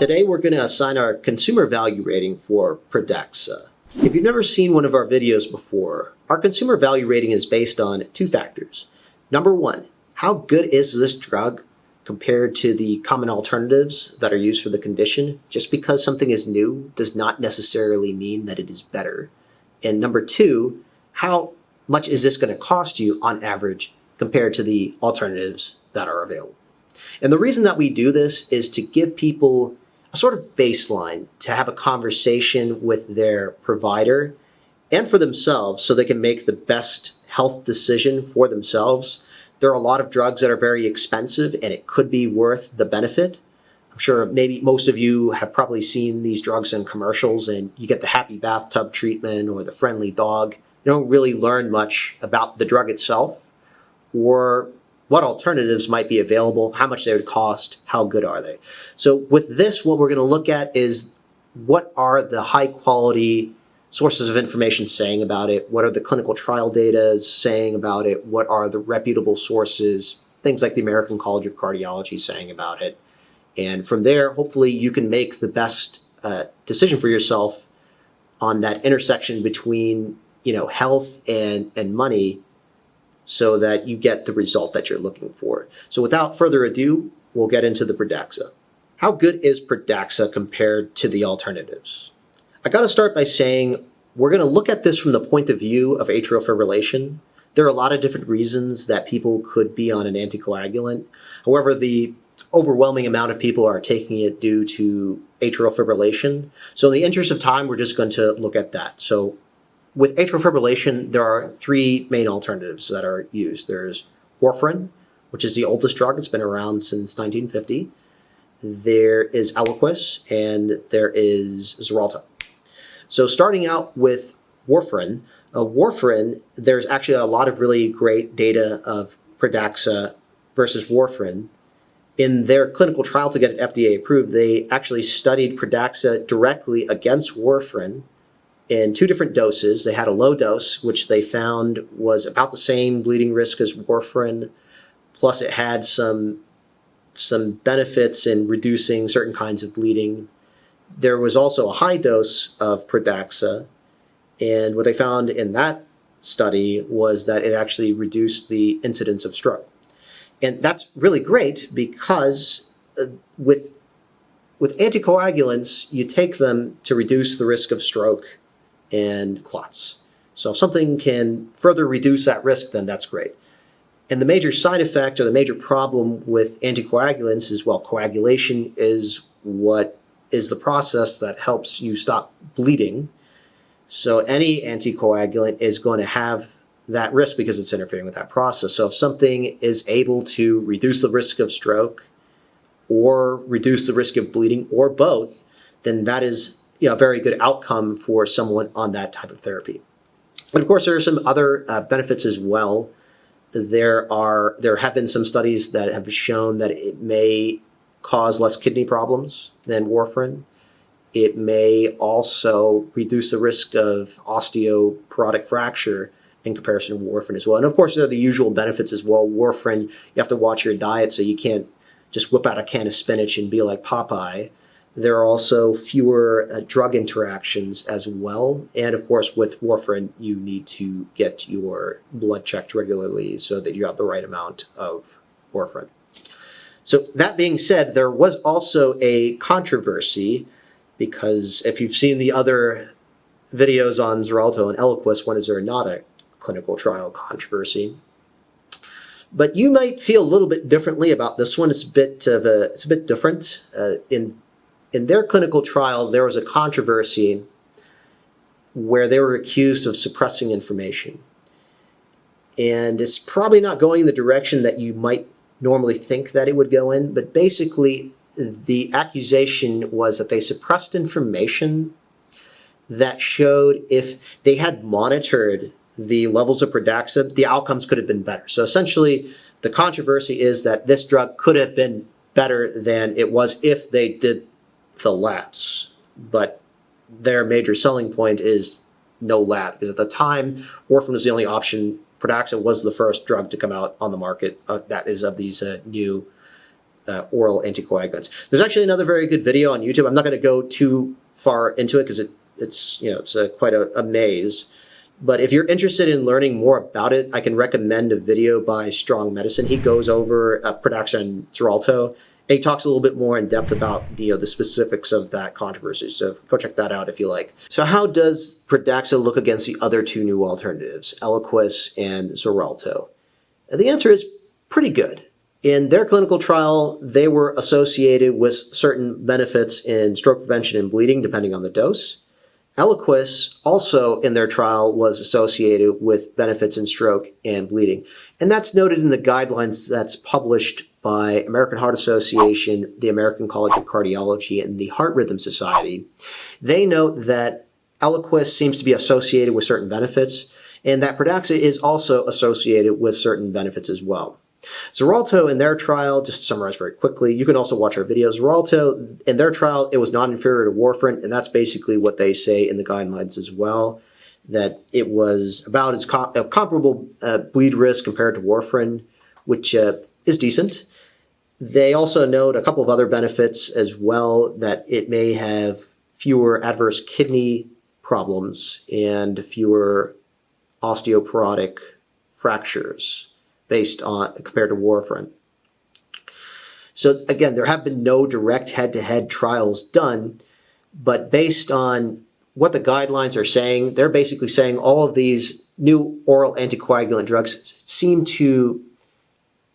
Today we're going to assign our consumer value rating for Pradaxa. If you've never seen one of our videos before, our consumer value rating is based on two factors. Number one, how good is this drug compared to the common alternatives that are used for the condition? Just because something is new does not necessarily mean that it is better. And number two, how much is this going to cost you on average compared to the alternatives that are available? And the reason that we do this is to give people a sort of baseline to have a conversation with their provider and for themselves so they can make the best health decision for themselves. There are a lot of drugs that are very expensive and it could be worth the benefit. I'm sure maybe most of you have probably seen these drugs in commercials and you get the happy bathtub treatment or the friendly dog. You don't really learn much about the drug itself or what alternatives might be available, how much they would cost, how good are they. So with this, what we're going to look at is what are the high quality sources of information saying about it? What are the clinical trial data saying about it? What are the reputable sources, things like the American College of Cardiology saying about it? And from there, hopefully you can make the best decision for yourself on that intersection between, health and money, so that you get the result that you're looking for. So without further ado, we'll get into the Pradaxa. How good is Pradaxa compared to the alternatives? I got to start by saying we're going to look at this from the point of view of atrial fibrillation. There are a lot of different reasons that people could be on an anticoagulant. However, the overwhelming amount of people are taking it due to atrial fibrillation. So in the interest of time, we're just going to look at that. So with atrial fibrillation, there are three main alternatives that are used. There's warfarin, which is the oldest drug. It's been around since 1950. There is Eliquis, and there is Xarelto. So starting out with warfarin, there's actually a lot of really great data of Pradaxa versus warfarin. In their clinical trial to get it FDA approved, they actually studied Pradaxa directly against warfarin in two different doses. They had a low dose, which they found was about the same bleeding risk as warfarin, plus it had some benefits in reducing certain kinds of bleeding. There was also a high dose of Pradaxa, and what they found in that study was that it actually reduced the incidence of stroke. And that's really great because with anticoagulants, you take them to reduce the risk of stroke and clots. So if something can further reduce that risk, then that's great. And the major side effect or the major problem with anticoagulants is, coagulation is what is the process that helps you stop bleeding. So any anticoagulant is going to have that risk because it's interfering with that process. So if something is able to reduce the risk of stroke or reduce the risk of bleeding or both, then that is a very good outcome for someone on that type of therapy. And of course, there are some other benefits as well. There have been some studies that have shown that it may cause less kidney problems than warfarin. It may also reduce the risk of osteoporotic fracture in comparison to warfarin as well. And of course, there are the usual benefits as well. Warfarin, you have to watch your diet, so you can't just whip out a can of spinach and be like Popeye. There are also fewer drug interactions as well. And of course, with warfarin, you need to get your blood checked regularly so that you have the right amount of warfarin. So that being said, there was also a controversy because if you've seen the other videos on Xarelto and Eliquis, when is there not a clinical trial controversy? But you might feel a little bit differently about this one. It's a bit different. In their clinical trial, there was a controversy where they were accused of suppressing information. And it's probably not going in the direction that you might normally think that it would go in, but basically the accusation was that they suppressed information that showed if they had monitored the levels of Pradaxa, the outcomes could have been better. So essentially, the controversy is that this drug could have been better than it was if they did the labs, but their major selling point is no lab, because at the time, warfarin was the only option. Pradaxa was the first drug to come out on the market that is of these new oral anticoagulants. There's actually another very good video on YouTube. I'm not going to go too far into it because it's quite a maze. But if you're interested in learning more about it, I can recommend a video by Strong Medicine. He goes over Pradaxa and Xarelto, and he talks a little bit more in depth about the specifics of that controversy. So go check that out if you like. So how does Pradaxa look against the other two new alternatives, Eliquis and Xarelto? The answer is pretty good. In their clinical trial, they were associated with certain benefits in stroke prevention and bleeding, depending on the dose. Eliquis also in their trial was associated with benefits in stroke and bleeding. And that's noted in the guidelines that's published by American Heart Association, the American College of Cardiology, and the Heart Rhythm Society. They note that Eliquis seems to be associated with certain benefits, and that Pradaxa is also associated with certain benefits as well. Xarelto in their trial, just to summarize very quickly, you can also watch our videos. Xarelto in their trial, it was non-inferior to warfarin, and that's basically what they say in the guidelines as well, that it was about as comparable bleed risk compared to warfarin, which is decent. They also note a couple of other benefits as well, that it may have fewer adverse kidney problems and fewer osteoporotic fractures based on compared to warfarin. So again, there have been no direct head-to-head trials done, but based on what the guidelines are saying, they're basically saying all of these new oral anticoagulant drugs seem to,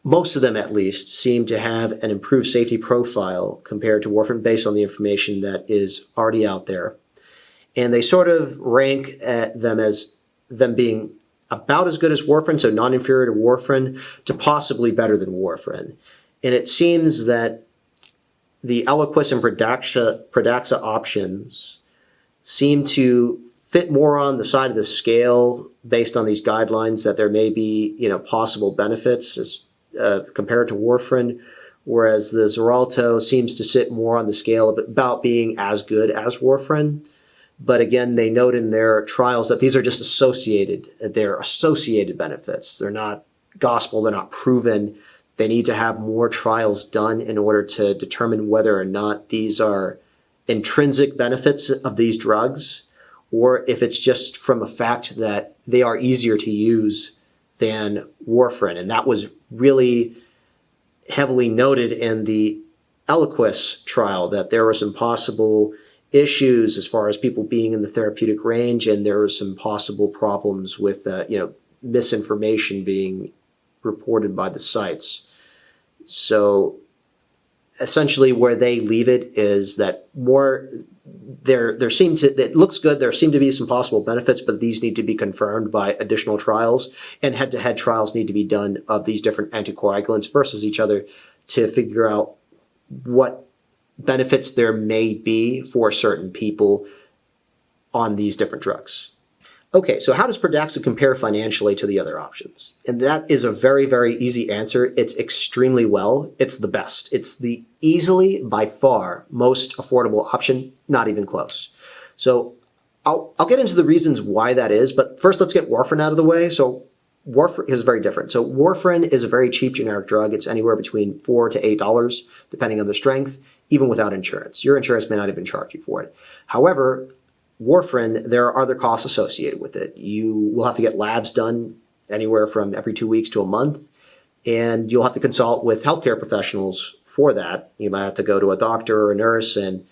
most of them at least, seem to have an improved safety profile compared to warfarin based on the information that is already out there. And they sort of rank them as them being about as good as warfarin, so non-inferior to warfarin, to possibly better than warfarin. And it seems that the Eliquis and Pradaxa options seem to fit more on the side of the scale based on these guidelines, that there may be possible benefits as compared to warfarin, whereas the Xarelto seems to sit more on the scale of about being as good as warfarin. But again, they note in their trials that these are just they're associated benefits. They're not gospel, they're not proven. They need to have more trials done in order to determine whether or not these are intrinsic benefits of these drugs, or if it's just from a fact that they are easier to use than warfarin. And that was really heavily noted in the Eliquis trial, that there were some possible issues as far as people being in the therapeutic range, and there were some possible problems with misinformation being reported by the sites. So essentially where they leave it is that it looks good, there seem to be some possible benefits, but these need to be confirmed by additional trials, and head-to-head trials need to be done of these different anticoagulants versus each other to figure out what benefits there may be for certain people on these different drugs. Okay, so how does Pradaxa compare financially to the other options? And that is a very, very easy answer. It's extremely well. It's the best. It's the easily, by far, most affordable option, not even close. So I'll get into the reasons why that is, but first let's get warfarin out of the way. So warfarin is very different. So warfarin is a very cheap generic drug. It's anywhere between $4 to $8, depending on the strength, even without insurance. Your insurance may not even charge you for it. However, warfarin, there are other costs associated with it. You will have to get labs done anywhere from every 2 weeks to a month, and you'll have to consult with healthcare professionals for that. You might have to go to a doctor or a nurse, and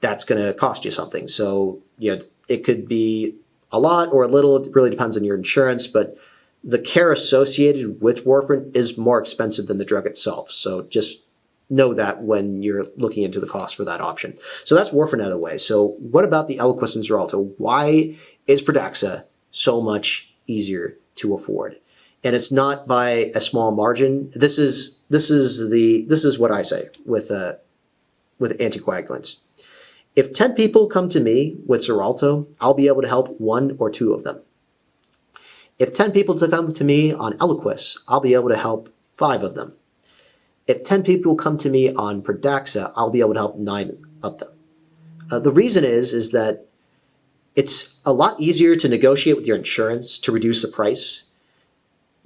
that's going to cost you something. So it could be a lot or a little. It really depends on your insurance, but the care associated with warfarin is more expensive than the drug itself. So just know that when you're looking into the cost for that option. So that's warfarin out of the way. So what about the Eliquis and Xarelto? Why is Pradaxa so much easier to afford? And it's not by a small margin. This is what I say with anticoagulants. If 10 people come to me with Xarelto, I'll be able to help 1 or 2 of them. If 10 people come to me on Eliquis, I'll be able to help 5 of them. If 10 people come to me on Pradaxa, I'll be able to help 9 of them. The reason is that it's a lot easier to negotiate with your insurance to reduce the price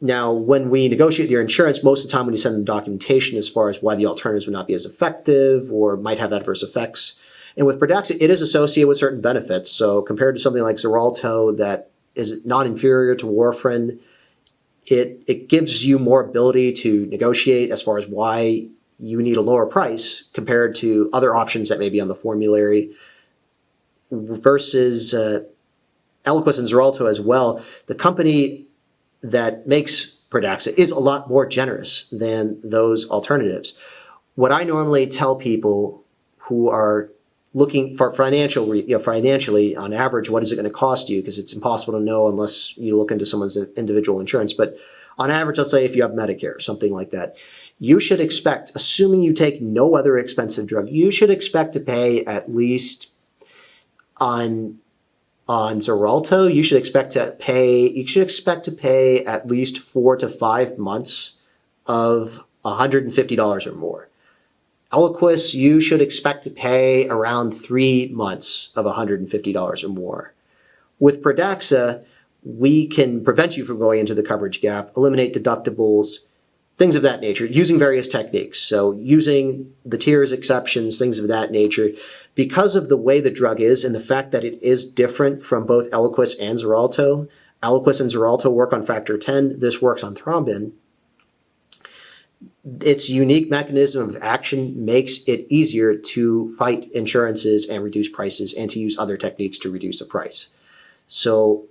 Now, when we negotiate your insurance, most of the time when you send them documentation as far as why the alternatives would not be as effective or might have adverse effects. And with Pradaxa, it is associated with certain benefits. So compared to something like Xarelto that is not inferior to warfarin, it gives you more ability to negotiate as far as why you need a lower price compared to other options that may be on the formulary versus Eliquis and Xarelto as well. The company that makes Pradaxa is a lot more generous than those alternatives. What I normally tell people who are looking for financially, on average, what is it going to cost you? Because it's impossible to know unless you look into someone's individual insurance. But on average, let's say if you have Medicare, something like that, you should expect, assuming you take no other expensive drug, you should expect to pay at least on Xarelto, you should expect to pay at least 4 to 5 months of $150 or more. Eliquis, you should expect to pay around 3 months of $150 or more. With Pradaxa, we can prevent you from going into the coverage gap, eliminate deductibles, things of that nature, using various techniques. So using the tiers exceptions, things of that nature. Because of the way the drug is and the fact that it is different from both Eliquis and Xarelto, Eliquis and Xarelto work on factor 10, this works on thrombin. Its unique mechanism of action makes it easier to fight insurances and reduce prices and to use other techniques to reduce the price. So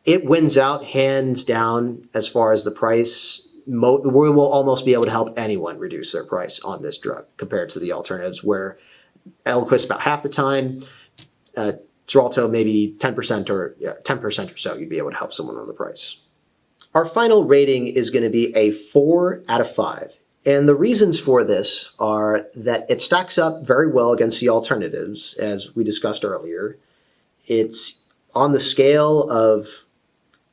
it wins out hands down as far as the price. We will almost be able to help anyone reduce their price on this drug compared to the alternatives where Eliquis about half the time, Xarelto maybe 10% or 10% or so, you'd be able to help someone on the price. Our final rating is going to be a 4 out of 5. And the reasons for this are that it stacks up very well against the alternatives, as we discussed earlier. It's on the scale of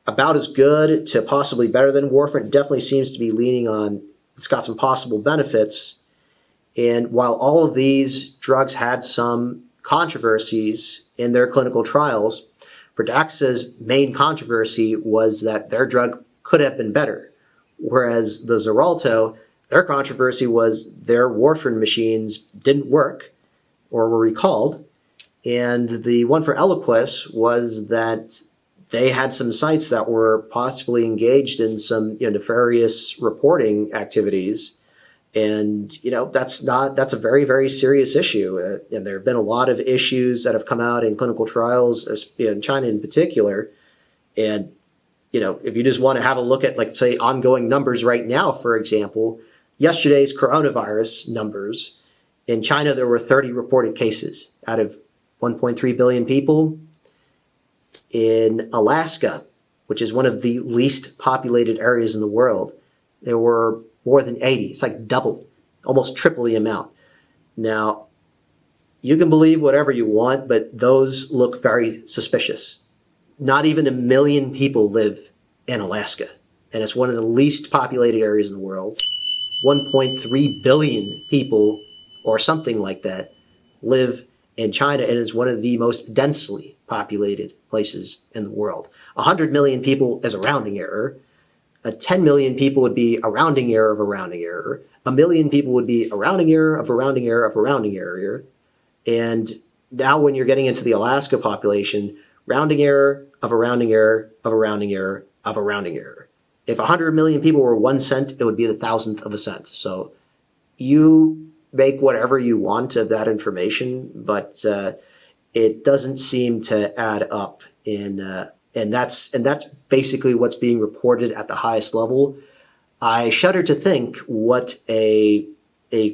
about as good to possibly better than warfarin. It definitely seems to be leaning on, it's got some possible benefits. And while all of these drugs had some controversies in their clinical trials, Pradaxa's main controversy was that their drug could have been better. Whereas the Xarelto, their controversy was their warfarin machines didn't work or were recalled. And the one for Eliquis was that they had some sites that were possibly engaged in some nefarious reporting activities. And, that's a very, very serious issue. And there have been a lot of issues that have come out in clinical trials, in China in particular. And, if you just want to have a look at, like, say, ongoing numbers right now, for example, yesterday's coronavirus numbers, in China, there were 30 reported cases out of 1.3 billion people. In Alaska, which is one of the least populated areas in the world, there were more than 80. It's like double, almost triple the amount. Now, you can believe whatever you want, but those look very suspicious. Not even 1 million people live in Alaska, and it's one of the least populated areas in the world. 1.3 billion people, or something like that, live in China, and it's one of the most densely populated places in the world. 100 million people is a rounding error. 10 million people would be a rounding error of a rounding error. 1 million people would be a rounding error of a rounding error of a rounding error. And now when you're getting into the Alaska population, rounding error of a rounding error of a rounding error of a rounding error. If 100 million people were 1 cent, it would be the thousandth of a cent. So you make whatever you want of that information, but it doesn't seem to add up and that's basically what's being reported at the highest level. I shudder to think what a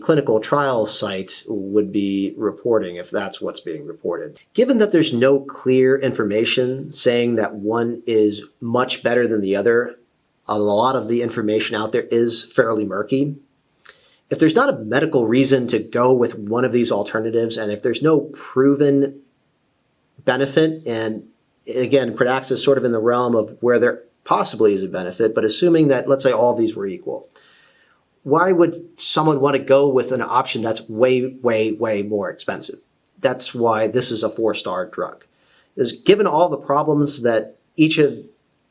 clinical trial site would be reporting if that's what's being reported. Given that there's no clear information saying that one is much better than the other, a lot of the information out there is fairly murky. If there's not a medical reason to go with one of these alternatives, and if there's no proven benefit, and again, Pradaxa is sort of in the realm of where there possibly is a benefit, but assuming that, let's say, all of these were equal, why would someone want to go with an option that's way, way, way more expensive? That's why this is a 4-star drug. Is given all the problems that each of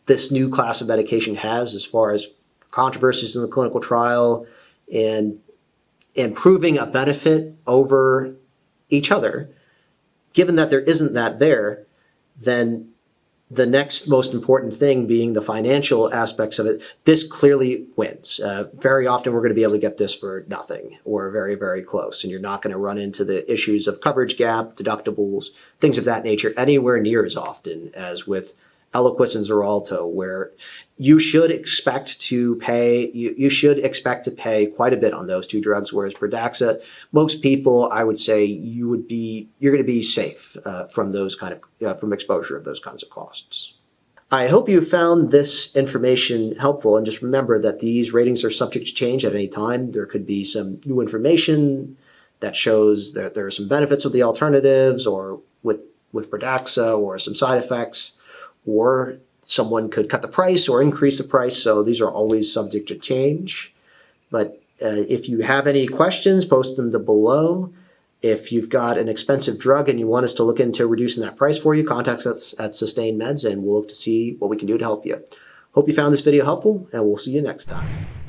this new class of medication has as far as controversies in the clinical trial and proving a benefit over each other, given that there isn't that there, then the next most important thing being the financial aspects of it, this clearly wins. Very often we're going to be able to get this for nothing or very, very close. And you're not going to run into the issues of coverage gap, deductibles, things of that nature anywhere near as often as with Eliquis and Xarelto, where you should expect to pay quite a bit on those two drugs, whereas Pradaxa, most people, I would say you're going to be safe from those from exposure of those kinds of costs. I hope you found this information helpful, and just remember that these ratings are subject to change at any time. There could be some new information that shows that there are some benefits of the alternatives or with Pradaxa or some side effects, or someone could cut the price or increase the price. So these are always subject to change. But if you have any questions, post them below. If you've got an expensive drug and you want us to look into reducing that price for you, contact us at Sustain Meds and we'll look to see what we can do to help you. Hope you found this video helpful, and we'll see you next time.